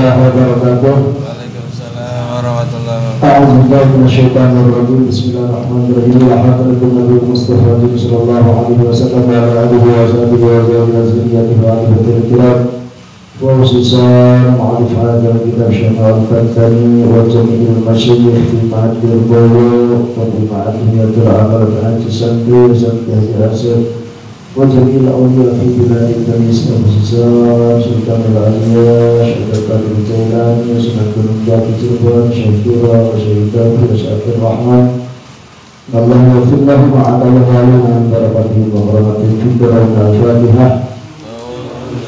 warahmatullahi wabarakatuh. Waalaikumsalam warahmatullahi wabarakatuh. A'udzu billahi minasyaitonir rajim. Bismillahirrahmanirrahim. La hadratu Nabi Mustafa sallallahu alaihi wasallam wa ala alihi wa sahbihi wa zurriyyatihi wa alihi kiram. Wa khususan ma'arif hadal kitab Syama'ul Fatani wa jami'il masyayikh fi ma'adir bawah wa fi ma'adiyatul amal ba'anci sandir sandir asir wa jami'il awliya fi biladil kanis wa khususan Sultan al-Aliyah Syekh Qadir Jailani Sunan Gunung Jati Cirebon Syekira wa Syekh wa Syekh Rahman Allahumma yaghfir lahu ma'adala walina barakatuhu wa rahmatuhu fi al-Fatihah.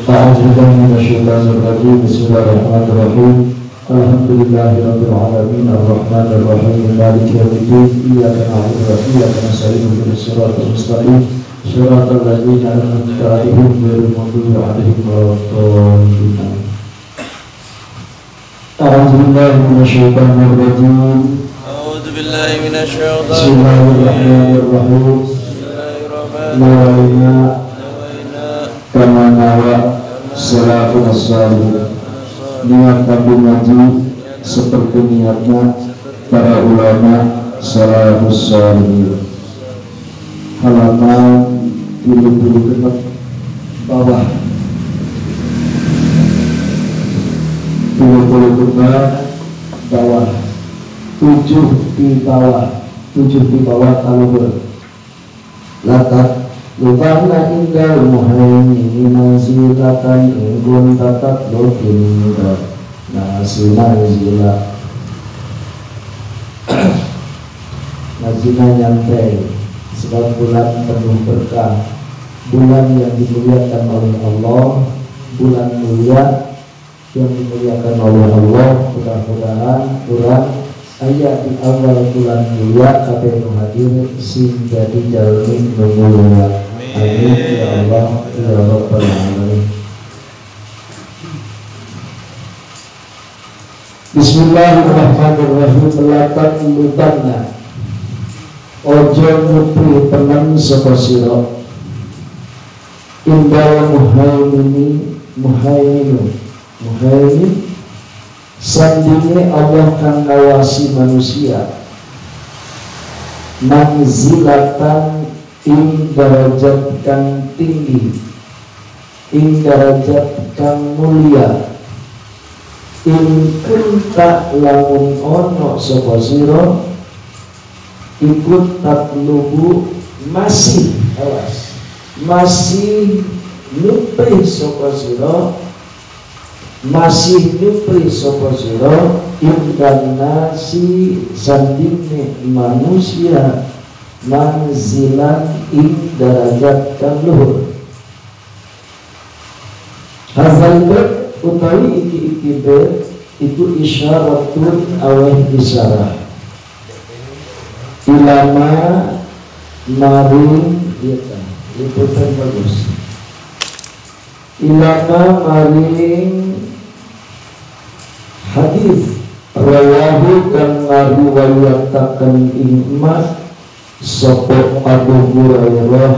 A'udzubillahi minasyaitonir rajim. Bismillahirrahmanirrahim. Alhamdulillahirabbil alamin arrahmanir rahim maliki yaumiddin. Iyyaka na'budu wa iyyaka nasta'in ihdinas siratal mustaqim siratal ladzina an'amta 'alaihim ghairil maghdubi 'alaihim waladdallin. A'udzubillahi minasyaitonir rajim. A'udzubillahi minasyaitonir rajim. Bismillahirrahmanirrahim. Bismillahirrahmanirrahim. Kama nawa salafun as-salih. Niat tabung ngaji seperti niatnya para ulama salafus salih. Halaman 76 bawah 75 bawah 7 di bawah talubur lakat Lubana indah muhaini manzilatan ingun tatak dokinda nasi manzila nazina nyantai sebab bulan penuh berkah, bulan yang dimuliakan oleh Allah, bulan mulia yang dimuliakan oleh Allah. Mudah-mudahan Quran ayat di awal bulan mulia kabeh nu hadir sing jadi jalmi nu mulia. Amin ya Allah ya Rabbal alamin. Bismillahirrahmanirrahim. Melatan lutanna ojo nyupri tenan saka sira indal muhaimin sandinge Allah kang ngawasi manusia manzilatan ing derajat kang tinggi, ing derajat kang mulia. In kunta lamun ono sapa sira ikut tatlubu masih awas masih nyupri sapa sira indan nasi sandinge manusia manzilan ing derajat kang luhur. Hazal bait utawi iki bait itu isyaratun aweh isyarah ilama maring itu bagus ilama maring hadis rawahu kang ngariwayataken imam sapa Abu Hurairah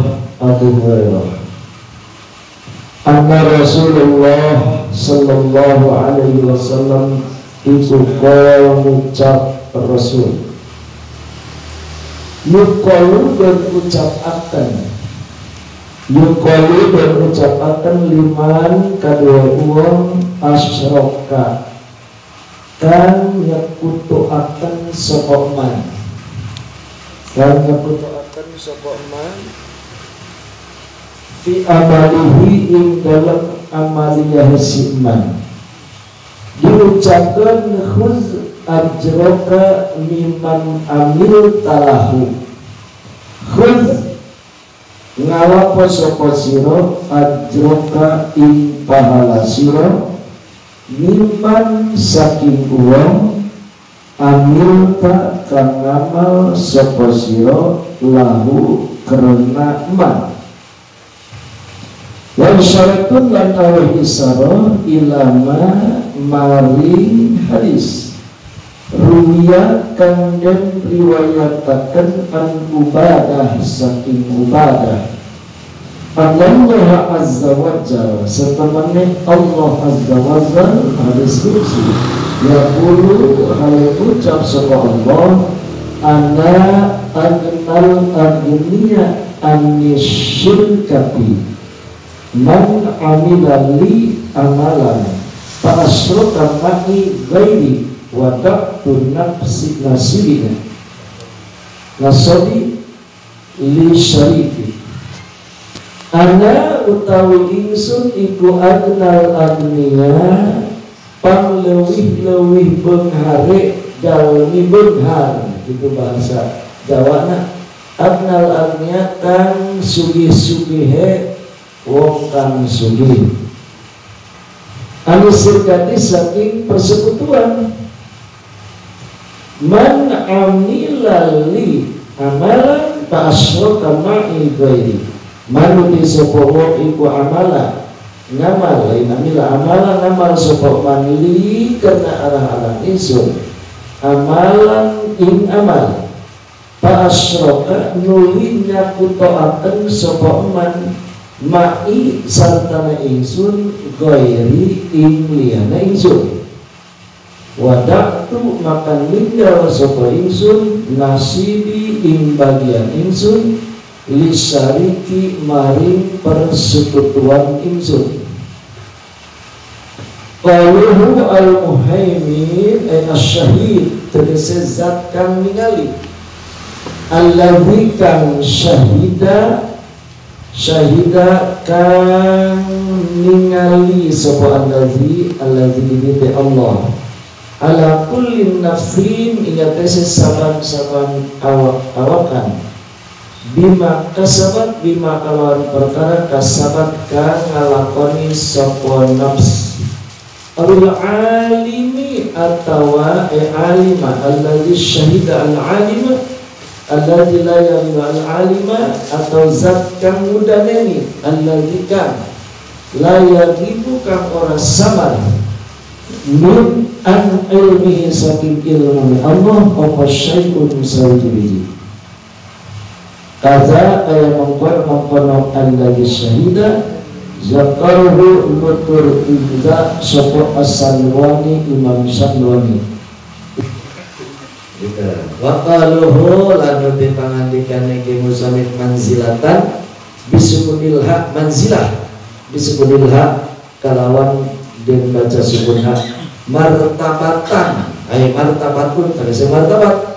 anna Rasulullah sallallahu alaihi wasallam iku ngucap Rasul yukalu dan ucapakan liman kadua uang asroka kan nyakutuakan sokoman fi amalihi ing dalam amaliyah siman diucapkan khuz ajroka miman amil talahu khuz ngalapo sapa sira ajroka ing pahala sira miman saking uang amil ta kang ngamal sapa sira lahu karena man wa syaratun lan awih isara ilama maring hadis ruya kang den riwayataken an Ubadah saking Ubadah Allah Azza wa Jalla serta mana Allah Azza wa Jalla hadis kursi yaqulu hal ucap sapa Allah ana agnal agniya annisyirkati man amila li amalan fa asyraka ma'i ghairi wa da'tu nafsi nasibina nasabi li syariki. Ana utawi ingsun iku agnal agniya panglewih-lewih benghare dalmi benghar, itu bahasa Jawana. Agnal agniya kang sugih-sugihe wong kang sugih. Anisirkati saking persekutuan. Man amila li amalan fa asyraka ma'i ghairi. Manuti sopo iku amala ngamal lain amila amala ngamal sopo manli karena arah-arah insun amalan in amal fa asyraka nuli nyakutoaken sopo man ma'i sartana insun ghairi ing liyana insun wadaktu makan ninggal sopo insun nasibi ing bagian insun lisariki maring persekutuan insun. Qaluhu al-muhaimin as-syahid tegese zat kang ningali alladzi kang syahida kang ningali sapa alladzi ini Allah ala kulli nafsin ingatese saban-saban awakan bima kasabat bima kalawan perkara kasabat kang ngalakoni sapa nafs awil alimi atawa alima alladzi syahida al alima alladzi la ya'lamu al alima atau zat kang mudaneni alladzi kang la yagibu kang ora samar min an ilmihi saking ilmu Allah apa syai'un sawiji kaza kaya mengkono alladzi syahida zakaruhu nutur inda sopo as-Salwani Imam Salwani waqaluhu lanu dipangandikane ki musannif manzilatan bisukunil haq manzilah bisukunil haq kalawan den baca sukun haq martabatan ay martabatun tegese martabat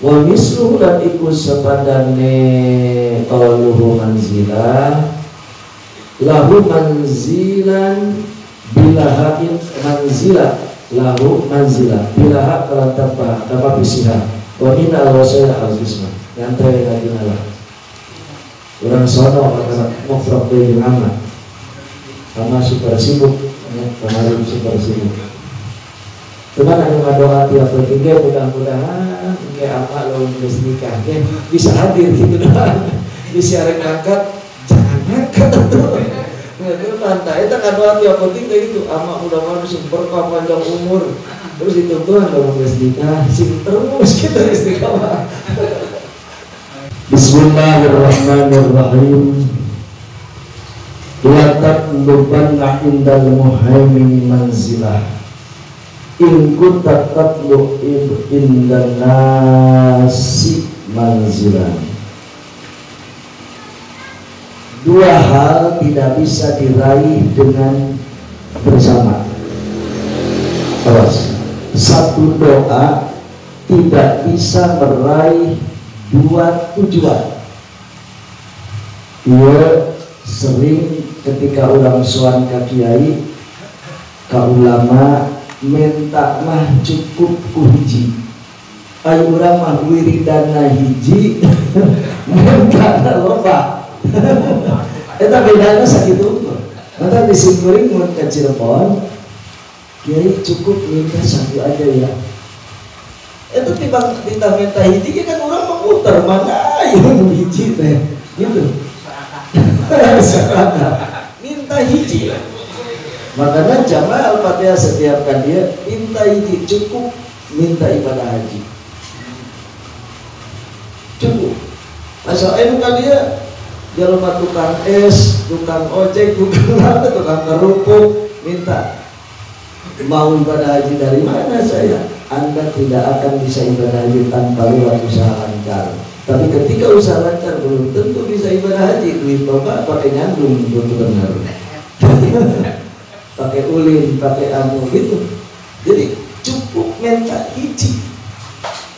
wa misluhu lan iku sepadane qauluhu manzilah lahu manzilan bilahain manzilah lahu manzilah bilaha kalantapa tanpa bisiha wa min al-wasaya al-jisma yang terakhir adalah orang sono kata mufrad bil amal sama super sibuk ya kemarin super sibuk. Cuman ada doa tiap bertiga mudah-mudahan kayak apa lo nikah bisa hadir gitu doang. Disiarin angkat jangan angkat tuh. Itu pantai itu kan doa tiap bertiga gitu. Ama mudah-mudahan sumber panjang umur. Terus itu Tuhan lo nikah sing terus kita istiqamah. Bismillahirrahmanirrahim. La tatlubanna indal muhaimin manzilah in kunta tatlu indan nasi manzilan. Dua hal tidak bisa diraih dengan bersama. Terus satu doa tidak bisa meraih dua tujuan. Ia sering ketika orang sowan ka kiai ka ulama minta mah cukup ku hiji ayo urang mah wiridana hiji minta loba eta bedana sakitu maka disimpulin mun ka Cirebon kiai cukup minta satu aja ya itu timbang minta hiji kan urang mah muter mana ayo hiji teh gitu minta hiji. Makanya jamaah Al-Fatihah setiap kan dia minta hiji cukup minta ibadah haji cukup. Asal bukan dia Jelema tukang es, tukang ojek, tukang kerupuk minta mau ibadah haji dari mana saya? Anda tidak akan bisa ibadah haji tanpa lewat usaha lancar. Tapi ketika usaha lancar belum tentu bisa ibadah haji. Duit bapak pakai nyandung benar. Pakai ulin, pakai amu gitu. Jadi cukup minta hiji.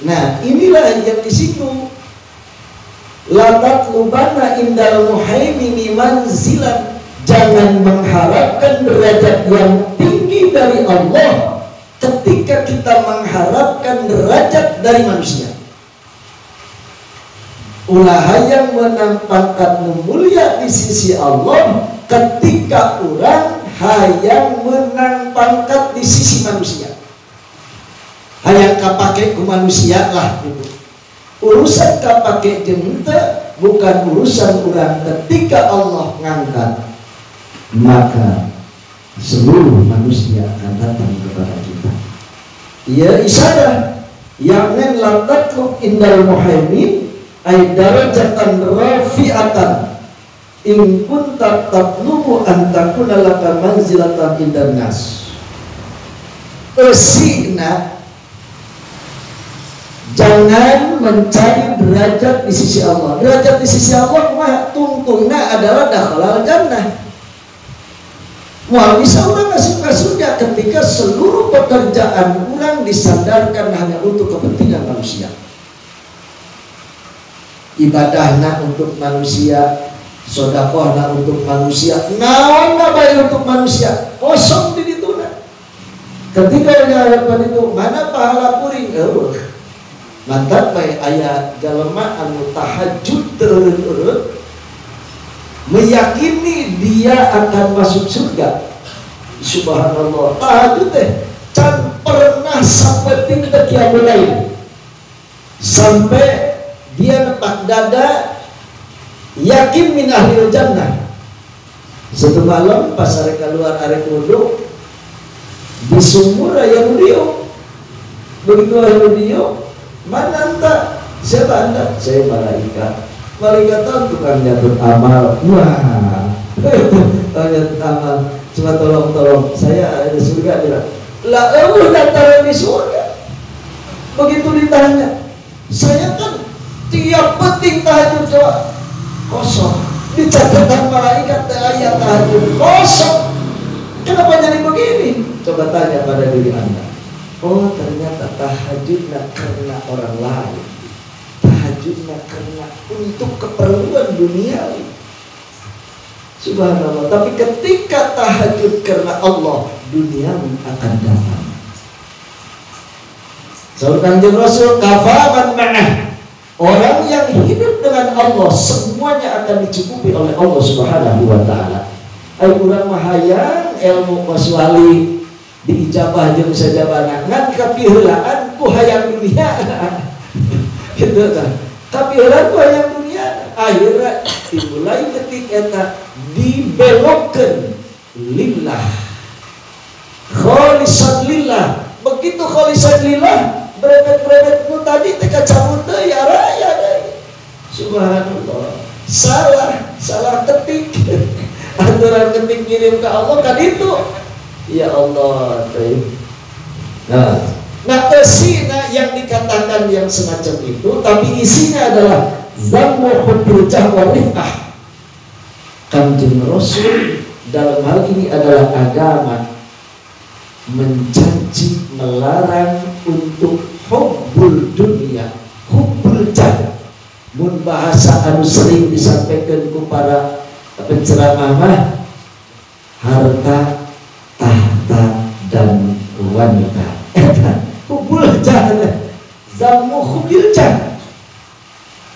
Nah inilah yang disinggung. Latat lubana indal muhaimini manzilan. Jangan mengharapkan derajat yang tinggi dari Allah ketika kita mengharapkan derajat dari manusia. Ulah hayang menang pangkat mulia di sisi Allah ketika orang hayang menang pangkat di sisi manusia. Hayang kapake ku manusia lah gitu. Urusan kapake jente bukan urusan orang. Ketika Allah ngangkat, maka seluruh manusia akan datang kepada kita. Ya isadah yang lam tatlub indal muhaimin ay darajatan rafi'atan in kunta tatlubu an takuna laka manzilatan indan nas. Esina jangan mencari derajat di sisi Allah. Derajat di sisi Allah mah tungtungna adalah dakhalal jannah. Wah, bisa orang masuk ke surga ketika seluruh pekerjaan orang disandarkan hanya untuk kepentingan manusia. Ibadahna untuk manusia, sedekahna untuk manusia, naonna bae untuk manusia, kosong di dituna. Ketika harapan itu mana pahala kuring? Mantap bae aya jalema anu tahajud terus meyakini dia akan masuk surga. Subhanallah, tahajud teh can pernah sampai tingkat yang lain, sampai dia nepak dada yakin min ahlil jannah. Satu malam pas arek keluar arek wudu di sumur aya mudio. Begitu aya mudio, mana anta? Siapa anda? Saya malaikat. Malaikat tukang jatuh amal. Wah, jatuh amal. Cuma tolong saya ada surga bilang. Lah daftar di surga. Begitu ditanya, saya kan tiap penting tahajud coba kosong. Di catatan malaikat ayat tahajud kosong. Kenapa jadi begini? Coba tanya pada diri anda. Oh ternyata tahajudnya karena orang lain. Tahajudnya karena untuk keperluan duniawi. Subhanallah. Tapi ketika tahajud karena Allah, duniawi akan datang. Saudara Kanjeng Rasul kafaman ma'ah. Orang yang hidup dengan Allah semuanya akan dicukupi oleh Allah Subhanahu wa taala. Ai urang mahayang ilmu maswali diijabah jeung sajabana ngan kapiheulaan ku hayang dunia. Gitu kan. Kapiheulaan ku hayang dunia. Akhirnya dimulai ketika eta dibelokkeun lillah. Kholisan lillah. Begitu kholisan lillah, berebet-berebet nu tadi teh kacabut deui ya raya deui. Subhanallah. Salah ketik. Aturan ketik kirim ke Allah kan itu. Ya Allah, nah esina yang dikatakan yang semacam itu, tapi isinya adalah zammu hubbil jahwarifah. Kanjeng Rasul dalam hal ini adalah agama mencaci, melarang untuk hubbul dunia, hubbul jah. Mun bahasa anu sering disampaikan kepada penceramah mah harta, tahta dan wanita. Hubbul jah, zammu hubbil jah.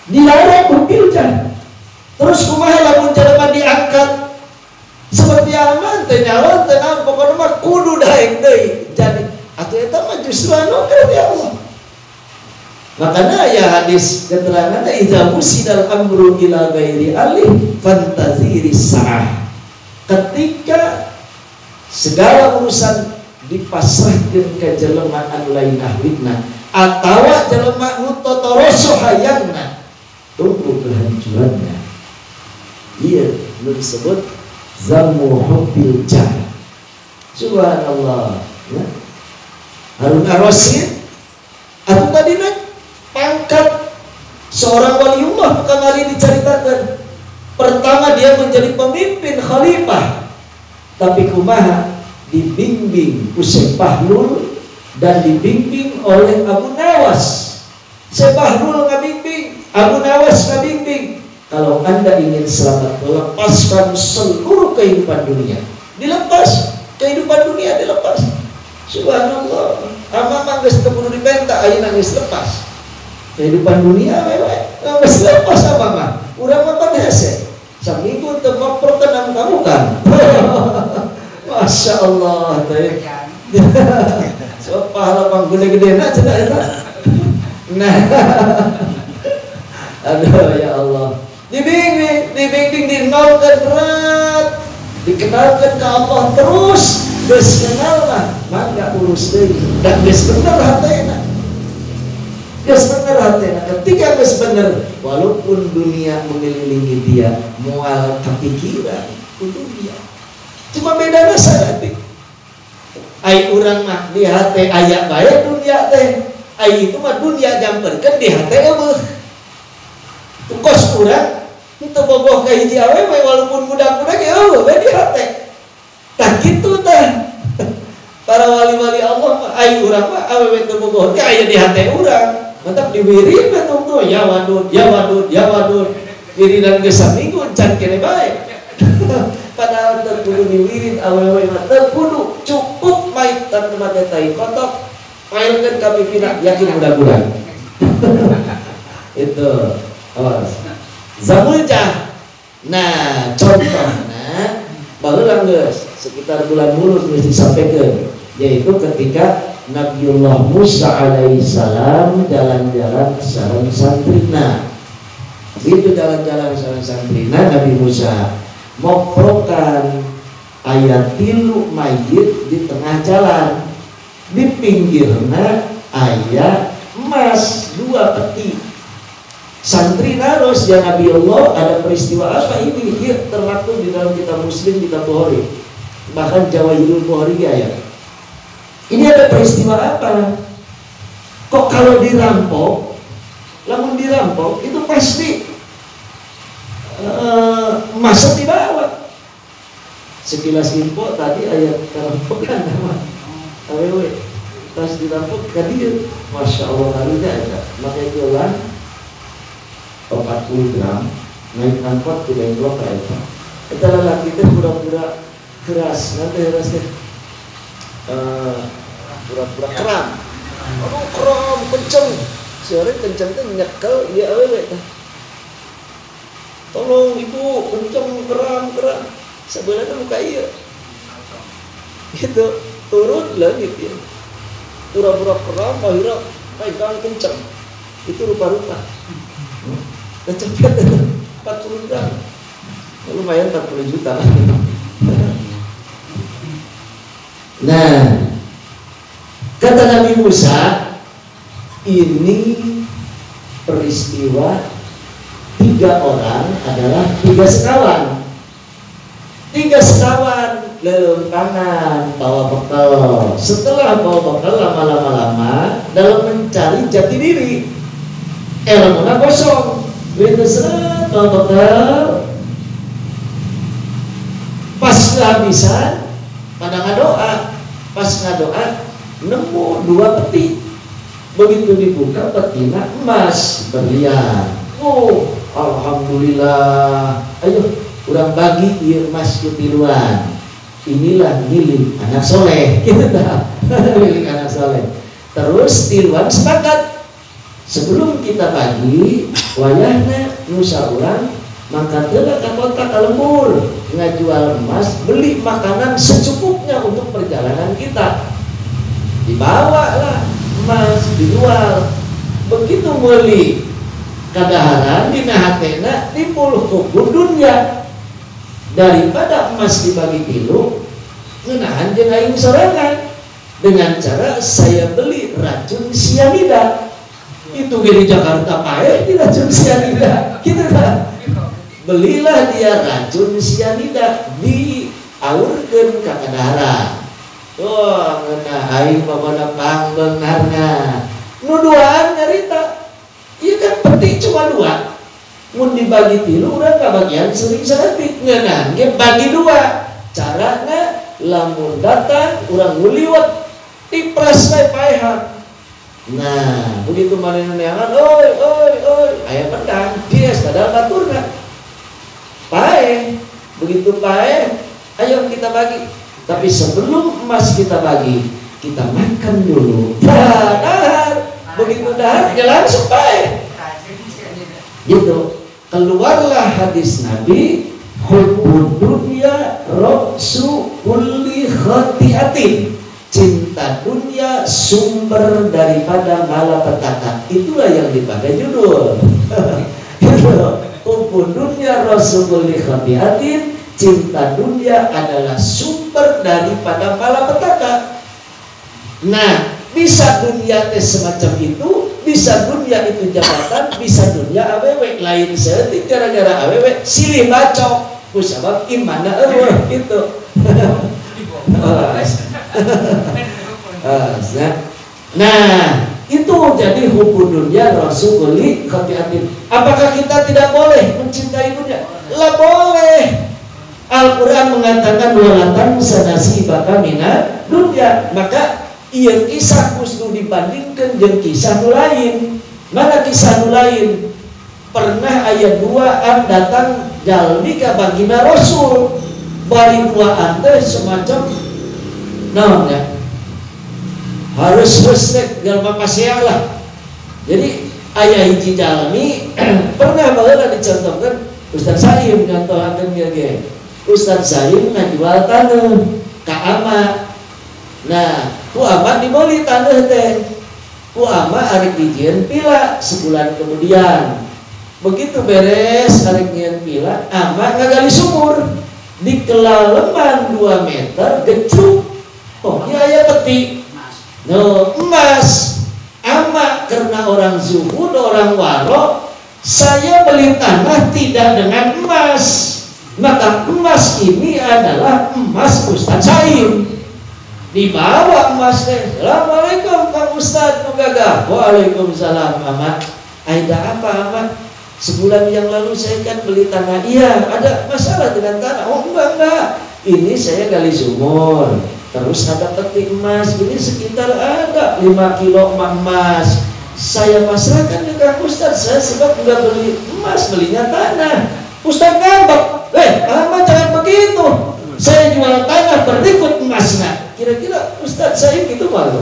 Dilarang hubbil jah. Terus kumaha lamun jelema diangkat seperti aman teh nyawa teh naon pokona mah kudu daek deui. Jadi atuh eta mah justru anugerah ya Allah. Makanya ya hadis keterangannya idza musidal amru ila ghairi alih fantaziri sa'ah. Ketika segala urusan dipasrahkeun ka jelema anu lain ahlina atawa jelema nu totoroso hayangna, tunggu kehancurannya. Iya, nu disebut zammu hubbil jah. Subhanallah, ya. Harun Ar-Rasyid atau tadi pangkat seorang waliullah bukan hari diceritakan. Pertama dia menjadi pemimpin khalifah, tapi kumaha dibimbing ku Syekh Bahlul dan dibimbing oleh Abu Nawas. Syekh Bahlul ngabimbing, Abu Nawas ngabimbing. Kalau Anda ingin selamat, melepaskan seluruh kehidupan dunia, dilepas kehidupan dunia, dilepas. Subhanallah, ama geus teu kudu dibenta, ayeuna geus lepas kehidupan dunia wewe, geus lepas apa mah. Urang mah hese saminggu teu ngoprokeun kamu kan. Masya Allah, teh. So pahala pang gede-gedena cenah eta. Nah, aduh ya Allah. Dibimbing dinolkan berat, dikenalkan ke Allah terus. Geus kenal mah, mangga urus deui. Dan geus bener hatena. Geus bener hatena. Ketika geus bener, walaupun dunia mengelilingi dia, moal kepikiran kudu dia. Cuma bedana saeutik. Ai urang mah di hate aya bae dunia teh. Ai itu mah dunia jamperkeun di hate eueuh. Tukos urang itu bogoh ka hiji awewe walaupun budak-budak eueuh bae di hate. Tah kitu teh. Para wali-wali Allah mah ai urang mah awewe teu bogoh teh aya di hate urang. Mantap diwirid betul tuh ya wadud, ya wadud, ya wadud. Wiridan geus saminggu can kene bae. Padahal teu kudu diwirid awewe mah teu kudu, cukup maik tan make tai kotok. Paelkeun ka pipina yakin mudah-mudahan. Itu awas. Zamuljah. Nah, contohnya baheula geus sekitar bulan Mulud geus disampaikan, yaitu ketika Nabiullah Musa alaihissalam jalan-jalan sareng santrina. Itu jalan-jalan sareng santrina Nabi Musa moprokan ayat 3 mayit di tengah jalan. Di pinggirna ayat emas 2 peti. Santri naros ya Nabi Allah, ada peristiwa apa ini? Dia termaktub di dalam kitab Muslim, kitab Bukhari, bahkan Jawahirul Bukhari ya. Ini ada peristiwa apa? Kok kalau dirampok, lamun dirampok itu pasti masuk dibawa. Sekilas info tadi ayat kerampokan nama awewe tas dirampok kadir, masya Allah kalinya ada. Maka itu lah 40 gram naik angkot di Bengkok kayak itu. Kita lelaki itu pura-pura keras, nanti rasanya pura-pura keram. Aduh keram, kenceng. Sore kenceng itu nyekel dia awewe tah. Tolong ibu, kenceng keram. Sebenarnya muka iya. Gitu, turun lagi dia. Pura-pura keram, akhirnya pegang kenceng. Itu rupa-rupa. Kecepet 40 gram. Lumayan 40 juta. Nah, kata Nabi Musa, ini peristiwa 3 orang adalah 3 sekawan. 3 sekawan lelumpangan bawa bekal. Setelah bawa bekal lama-lama dalam mencari jati diri, ilmunya kosong. Begitu seret bawa bekal, pas kehabisan pada ngadoa, pas ngadoa nemu 2 peti. Begitu dibuka petina emas berlian. Oh, alhamdulillah. Ayo, urang bagi ieu emas ku tiluan. Inilah milik anak soleh. Gitu dah. Milik anak soleh. Terus tiluan sepakat. Sebelum kita bagi, wayahna nusa urang mangkat heula ka kota ka lembur, ngajual emas, beli makanan secukupnya untuk perjalanan kita. Dibawalah emas, dijual. Begitu meuli kadaharan dina hatena timbul hukum dunia. Daripada emas dibagi tilu, ngeunahan jeung aing sorangan dengan cara saya beli racun sianida. Itu di Jakarta pae di racun sianida. Gitu kan? belilah dia racun sianida diaurkeun ka kadaharan. Oh, ngeunah aing pamana pangbeunarna. Nu duaan nyarita. Ieu kan peti cuma 2. Mun dibagi 3 urang kabagian sering saeutik ngeunah ge bagi 2. Carana lamun datang urang nguliwat tipras bae paehan. Nah, begitu manehna neangan, oi, aya pedang, dia sadar baturna. Pae, begitu pae, ayo kita bagi. Tapi sebelum emas kita bagi, kita makan dulu. Dahar, begitu dahar, dia langsung pae. Gitu. Keluarlah hadis Nabi, hubbud dunya ra'su kulli khati'atin. Cinta dunia sumber daripada malapetaka. Itulah yang dipakai judul. Hubbud dunya rasul li khati'atin. Cinta dunia adalah sumber daripada malapetaka. Nah, bisa dunia teh semacam itu, bisa dunia itu jabatan, bisa dunia awewe lain seetik gara-gara awewe silih bacok. Kusabab imana eueuh gitu. Nah, itu jadi hubbud dunya rasul li khati'atin. Apakah kita tidak boleh mencintai dunia? Lah boleh. Al-Quran mengatakan walatan sanasibaka mina dunya. Maka ieu kisah kusnu dibandingkan jeung kisah nu lain. Mana kisah nu lain? Pernah ayat 2 datang jalmi ka bagina Rasul. Bari 2 teh semacam naon ya? Harus resek jalma pasea lah. Jadi aya hiji jalmi pernah baheula dicontohkeun Ustaz Saim ngantohakeun ge. Ustaz Saim ngajual taneuh ka ama. Nah, ku ama dibeli taneuh teh. Ku ama arek dijieun pila sebulan kemudian. Begitu beres arek nyieun pila, ama ngagali sumur. Dikelaleman 2 meter gecuk. Oh, ini aya peti. No, emas. Ama karena orang zuhud, orang waro, saya beli tanah tidak dengan emas. Maka emas ini adalah emas Ustaz Saim. Dibawa emas teh. Assalamualaikum Kang Ustaz Nugagah. Waalaikumsalam Amat. Ada apa Amat? Sebulan yang lalu saya kan beli tanah. Iya, ada masalah dengan tanah. Oh enggak. Ini saya gali sumur. Terus ada peti emas. Ini sekitar ada 5 kilo emas. Saya pasrahkan ke Kang Ustaz. Saya sebab enggak beli emas, belinya tanah. Ustaz ngambek. Amat jangan begitu. Saya jual tanah berikut emasnya. Kira-kira Ustaz saya gitu malu.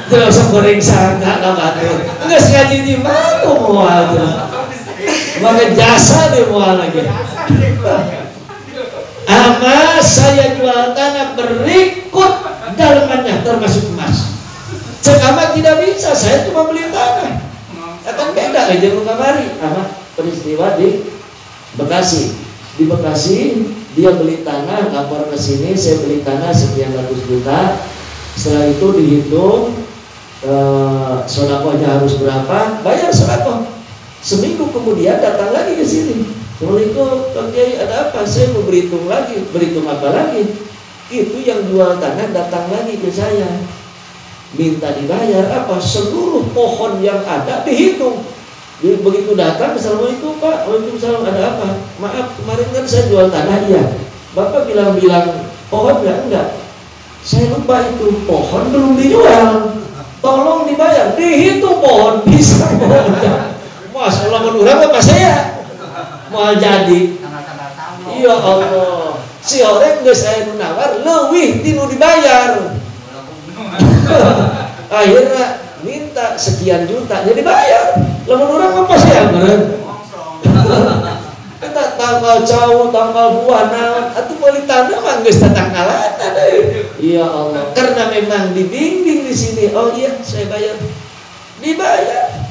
Terus goreng sangka kabatur. Enggak ngaji di mana moal tuh. Maka jasa deh moal lagi. Ama saya jual tanah berikut dalamannya termasuk emas. Cek ama tidak bisa, saya cuma beli tanah. Akan beda aja kamari. Ama peristiwa di Bekasi. Di Bekasi dia beli tanah, lapor ke sini, saya beli tanah sekian ratus juta. Setelah itu dihitung sodakohnya harus berapa, bayar sodakoh. Seminggu kemudian datang lagi ke sini. Assalamualaikum Kang Kiai, ada apa? Saya mau berhitung lagi. Berhitung apa lagi? Itu yang jual tanah datang lagi ke saya, minta dibayar apa? Seluruh pohon yang ada dihitung. Jadi begitu datang, Assalamualaikum Pak, Waalaikumsalam, ada apa? Maaf, kemarin kan saya jual tanah. Iya. Bapak bilang pohon enggak? Saya lupa itu pohon belum dijual. Tolong dibayar. Dihitung pohon bisa. Mas, Allah menurut apa saya? Mau jadi. Ya Allah. Si orang geus saya nawar leuwih tinu dibayar. Akhirnya minta sekian juta jadi bayar. Lamun urang apa saya meureun? Kita tanggal jauh, tanggal buah naon, atuh meuli tanah mah geus tanggalan deui. Ya Allah, karena memang dibimbing di sini. Oh iya, saya bayar. Dibayar.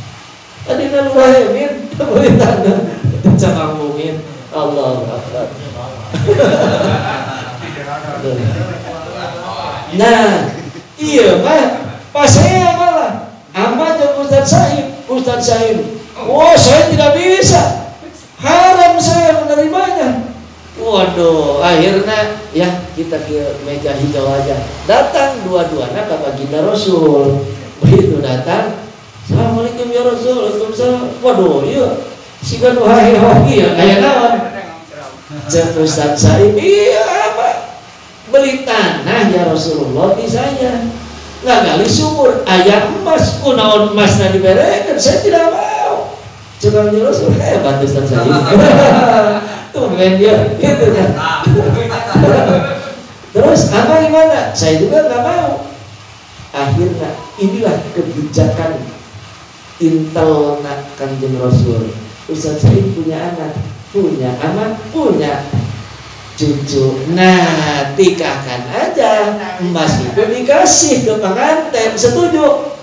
Adina luahe min meuli tanah. Jangan ngomongin Allahu Akbar. Nah, iya mah pas saya malah ama jeung Ustaz Saim Oh, saya tidak bisa. Haram saya menerimanya. Waduh, akhirnya ya kita ke meja hijau aja. Datang dua-duanya ke baginda Rasul. Begitu datang, Assalamualaikum ya Rasul. Waalaikumsalam. Waduh, iya. Sigan wahi ya kayak naon. Cek Ustaz Saib, iya apa? Beli tanah ya Rasulullah di saya. Nggak gali sumur, ayah emas, kunaon emasnya diberikan, saya tidak mau. Coba ya Rasul, bantu Ustaz Saib. Tuh main dia, gitu kan. Terus apa gimana? Saya juga nggak mau. Akhirnya inilah kebijakan intelna Kanjeng Rasul. Ustaz Said punya anak, punya anak, punya cucu. Nah, tikahkan aja. Emas itu dikasih ke pengantin, setuju?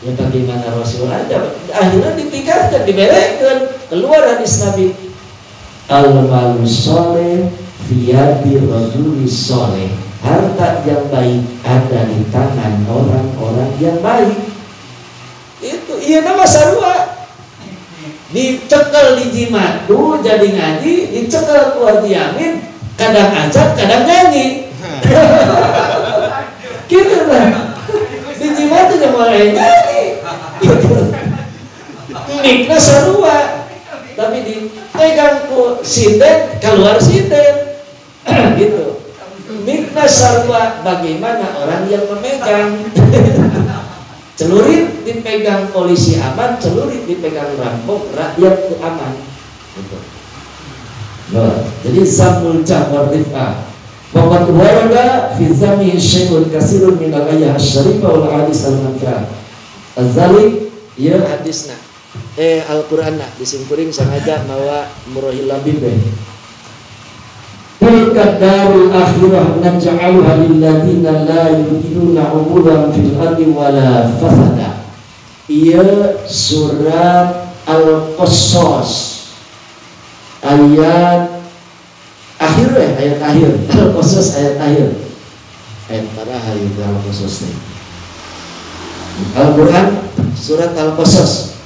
Ya bagaimana Rasul aja. Akhirnya ditikahkan, diberikan. Keluar hadis Nabi. Al-malu soleh fiyadi rajuli soleh. Harta yang baik ada di tangan orang-orang yang baik. Itu iya nama sarua. Dicekel di Jimatu jadi ngaji, dicekel keluar Yamin, kadang ajak, kadang nyanyi. Gitu lah. Di Jimatu yang mulai nyanyi. Gitu. Nikna sarua. Tapi dipegang ku sinden, keluar sinden. Gitu. Mikna sarwa, bagaimana orang yang memegang. Celurit dipegang polisi aman, celurit dipegang rampok, rakyat aman. Gitu. Nah, jadi zamul jahwar rif'ah. Waqad warada fi zami syai'un kasirun min al-ayah asy-syarifah wal hadis al-manfa'ah. Az-zalik ya hadisna. Al-Qur'anna disimkuring sengaja mawa murahil labib. Tilka darul akhirah naj'aluha lil ladzina la yuriduna 'uluwan fil ardi wala fasada. Ia surat Al-Qasas ayat akhir ayat akhir. Al-Qasas ayat akhir. Ayat terakhir Al-Qasas. Al-Qur'an surat Al-Qasas